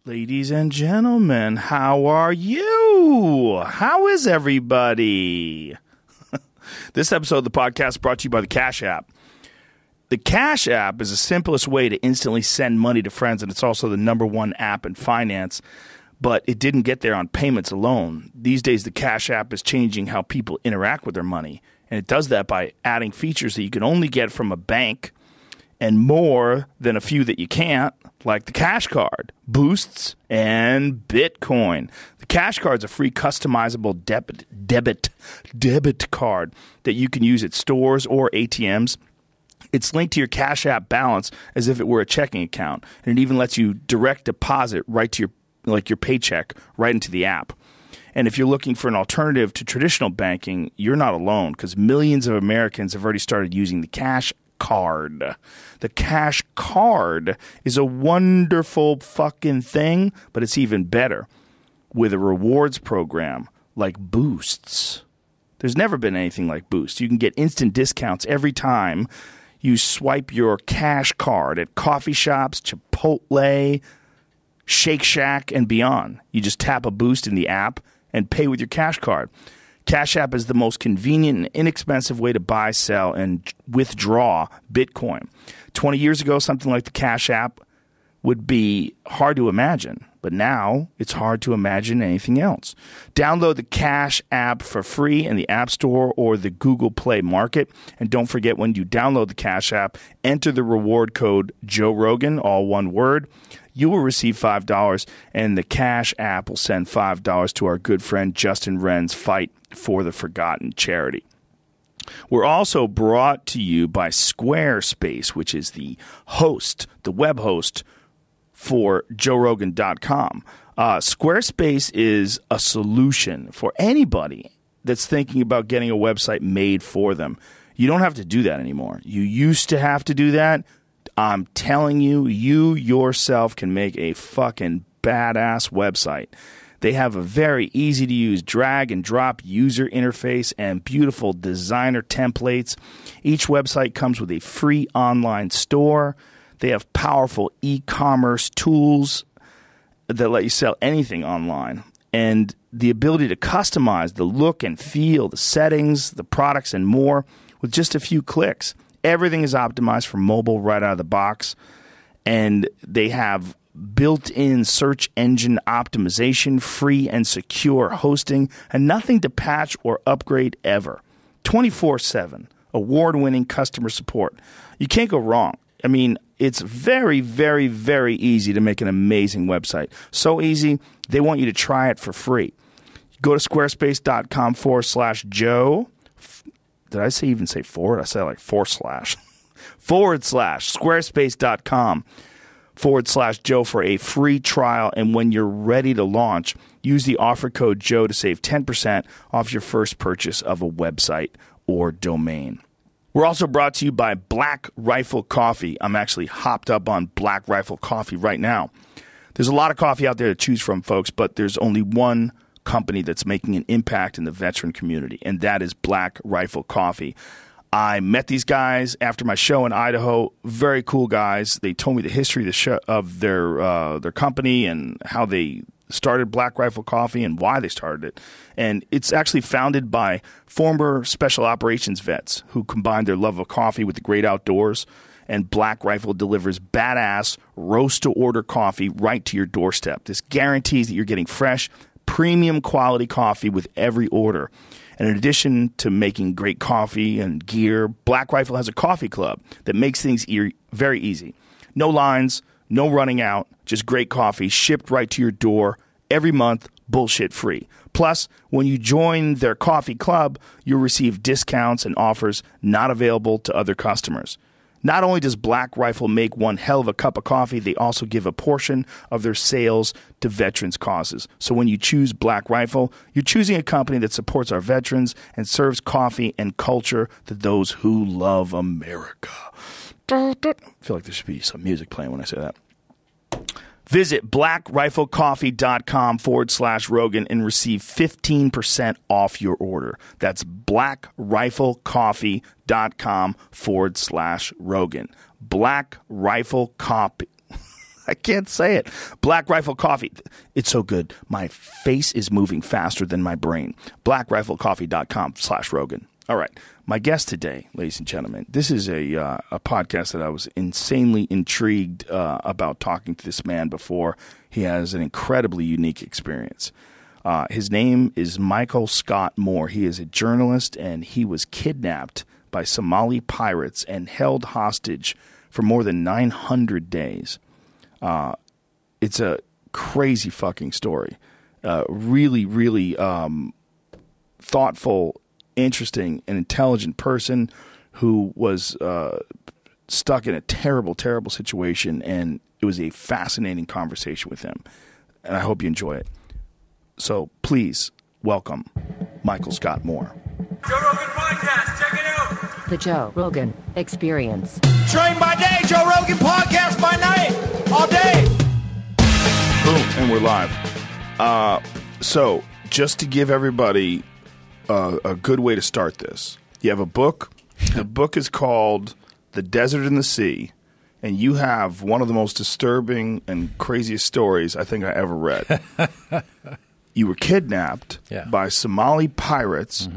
Ladies and gentlemen, how are you? How is everybody? This episode of the podcast is brought to you by the Cash App. The Cash App is the simplest way to instantly send money to friends, and it's also the number one app in finance. But it didn't get there on payments alone. These days, the Cash App is changing how people interact with their money. And it does that by adding features that you can only get from a bank and more than a few that you can't, like the Cash Card, Boosts, and Bitcoin. The Cash Card is a free customizable debit card that you can use at stores or ATMs. It's linked to your Cash App balance as if it were a checking account, and it even lets you direct deposit right to your paycheck right into the app. And if you're looking for an alternative to traditional banking, you're not alone, because millions of Americans have already started using the Cash Card. The Cash Card is a wonderful fucking thing, but it's even better with a rewards program like Boosts. There's never been anything like Boost. You can get instant discounts every time you swipe your Cash Card at coffee shops, Chipotle, Shake Shack, and beyond. You just tap a Boost in the app and pay with your Cash Card. Cash App is the most convenient and inexpensive way to buy, sell, and withdraw Bitcoin. 20 years ago, something like the Cash App would be hard to imagine, but now it's hard to imagine anything else. Download the Cash App for free in the App Store or the Google Play Market. And don't forget, when you download the Cash App, enter the reward code Joe Rogan, all one word. You will receive $5, and the Cash App will send $5 to our good friend Justin Wren's Fight for the Forgotten charity. We're also brought to you by Squarespace, which is the web host for JoeRogan.com. Squarespace is a solution for anybody that's thinking about getting a website made for them. You don't have to do that anymore. You used to have to do that. I'm telling you, you yourself can make a fucking badass website. They have a very easy-to-use drag-and-drop user interface and beautiful designer templates. Each website comes with a free online store. They have powerful e-commerce tools that let you sell anything online. And the ability to customize the look and feel, the settings, the products, and more with just a few clicks. Everything is optimized for mobile right out of the box. And they have built-in search engine optimization, free and secure hosting, and nothing to patch or upgrade ever. 24/7, award-winning customer support. You can't go wrong. I mean, it's very, very, very easy to make an amazing website. So easy, they want you to try it for free. Go to squarespace.com/Joe. Did I even say forward? I said like / squarespace.com/Joe for a free trial. And when you're ready to launch, use the offer code Joe to save 10% off your first purchase of a website or domain. We're also brought to you by Black Rifle Coffee. I'm actually hopped up on Black Rifle Coffee right now. There's a lot of coffee out there to choose from, folks, but there's only one company that's making an impact in the veteran community, and that is Black Rifle Coffee. I met these guys after my show in Idaho. Very cool guys. They told me the history of their company and how they started Black Rifle Coffee and why they started it. And it's actually founded by former special operations vets who combined their love of coffee with the great outdoors. And Black Rifle delivers badass roast-to-order coffee right to your doorstep. This guarantees that you're getting fresh, premium quality coffee with every order. And in addition to making great coffee and gear, Black Rifle has a coffee club that makes things very easy. No lines, no running out, just great coffee shipped right to your door every month, bullshit free. Plus, when you join their coffee club, you'll receive discounts and offers not available to other customers. Not only does Black Rifle make one hell of a cup of coffee, they also give a portion of their sales to veterans' causes. So when you choose Black Rifle, you're choosing a company that supports our veterans and serves coffee and culture to those who love America. I feel like there should be some music playing when I say that. Visit blackriflecoffee.com/Rogan and receive 15% off your order. That's blackriflecoffee.com/Rogan. Black Rifle Coffee. I can't say it. Black Rifle Coffee. It's so good. My face is moving faster than my brain. BlackRifleCoffee.com/Rogan. All right. My guest today, ladies and gentlemen, this is a podcast that I was insanely intrigued about talking to this man before. He has an incredibly unique experience. His name is Michael Scott Moore. He is a journalist, and he was kidnapped by Somali pirates and held hostage for more than 900 days. It's a crazy fucking story. Really, really thoughtful, interesting, and intelligent person who was stuck in a terrible, terrible situation, and it was a fascinating conversation with him. And I hope you enjoy it. So please welcome Michael Scott Moore. Joe Rogan Podcast, check it out. The Joe Rogan Experience. Train by day, Joe Rogan Podcast by night, all day. Boom, and we're live. So just to give everybody a good way to start this, you have a book. The book is called The Desert and the Sea, and you have one of the most disturbing and craziest stories I think I ever read. You were kidnapped by Somali pirates,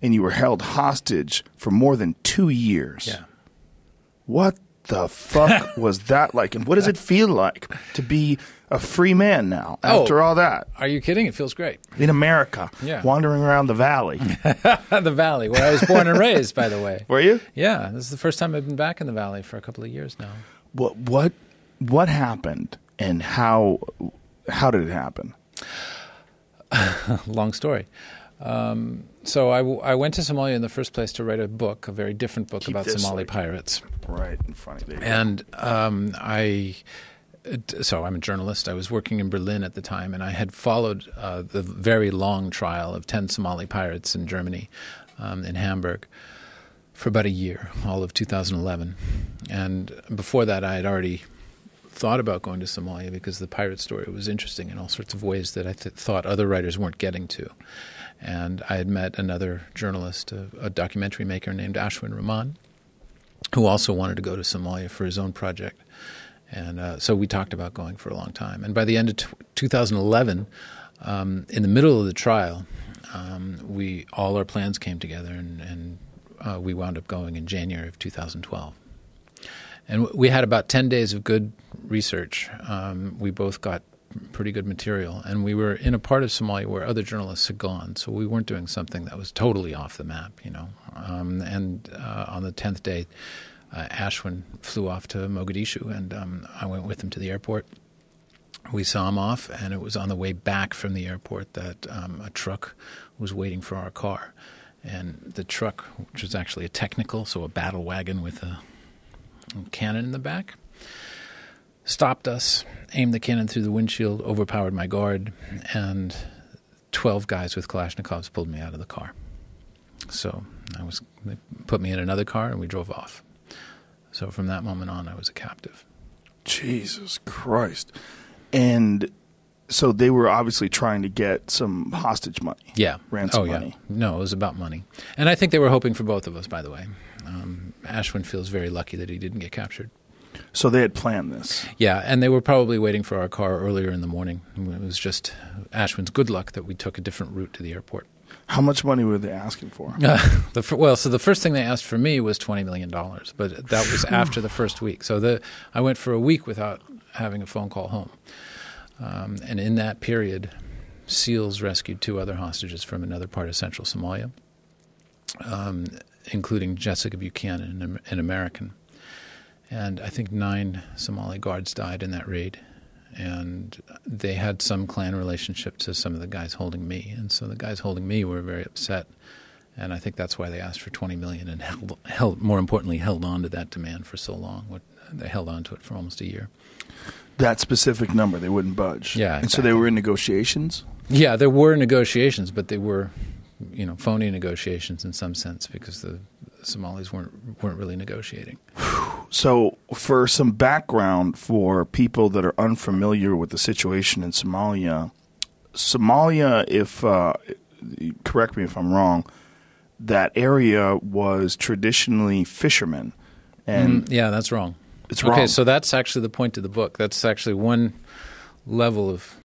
and you were held hostage for more than 2 years. Yeah. What the fuck was that like? And what does it feel like to be a free man now after all that? Are you kidding? It feels great. In America, wandering around the valley. The Valley, where I was born and raised, by the way. Were you? Yeah. This is the first time I've been back in the Valley for a couple of years now. What happened, and how did it happen? Long story. So I went to Somalia in the first place to write a book, a very different book about Somali pirates. Right in front of you. And so I'm a journalist. I was working in Berlin at the time, and I had followed the very long trial of 10 Somali pirates in Germany, in Hamburg, for about a year, all of 2011. And before that, I had already thought about going to Somalia because the pirate story was interesting in all sorts of ways that I thought other writers weren't getting to. And I had met another journalist, a documentary maker named Ashwin Rahman, who also wanted to go to Somalia for his own project. And so we talked about going for a long time. And by the end of 2011, in the middle of the trial, all our plans came together, and we wound up going in January of 2012. And we had about 10 days of good research. We both got pretty good material. And we were in a part of Somalia where other journalists had gone. So we weren't doing something that was totally off the map, you know. And on the 10th day, Ashwin flew off to Mogadishu, and I went with him to the airport. We saw him off, and it was on the way back from the airport that a truck was waiting for our car. And the truck, which was actually a technical, so a battle wagon with a cannon in the back, stopped us, aimed the cannon through the windshield, overpowered my guard, and 12 guys with Kalashnikovs pulled me out of the car. So they put me in another car, and we drove off. So from that moment on, I was a captive. Jesus Christ. And so they were obviously trying to get some hostage money. Yeah. Ransom money. No, it was about money. And I think they were hoping for both of us, by the way. Ashwin feels very lucky that he didn't get captured. So they had planned this. Yeah, and they were probably waiting for our car earlier in the morning. It was just Ashwin's good luck that we took a different route to the airport. How much money were they asking for? So the first thing they asked for me was $20 million, but that was after the first week. So I went for a week without having a phone call home. And in that period, SEALs rescued 2 other hostages from another part of central Somalia, including Jessica Buchanan, an American. And I think 9 Somali guards died in that raid. And they had some clan relationship to some of the guys holding me. And so the guys holding me were very upset. And I think that's why they asked for $20 million and more importantly, held on to that demand for so long. They held on to it for almost a year. That specific number, they wouldn't budge. Yeah, exactly. And so they were in negotiations? Yeah, there were negotiations, but they were, phony negotiations in some sense because the Somalis weren't really negotiating. So for some background for people that are unfamiliar with the situation in Somalia, if correct me if I'm wrong, that area was traditionally fishermen. And yeah, that's wrong. it's wrong. Okay, so that's actually the point of the book. That's actually one level of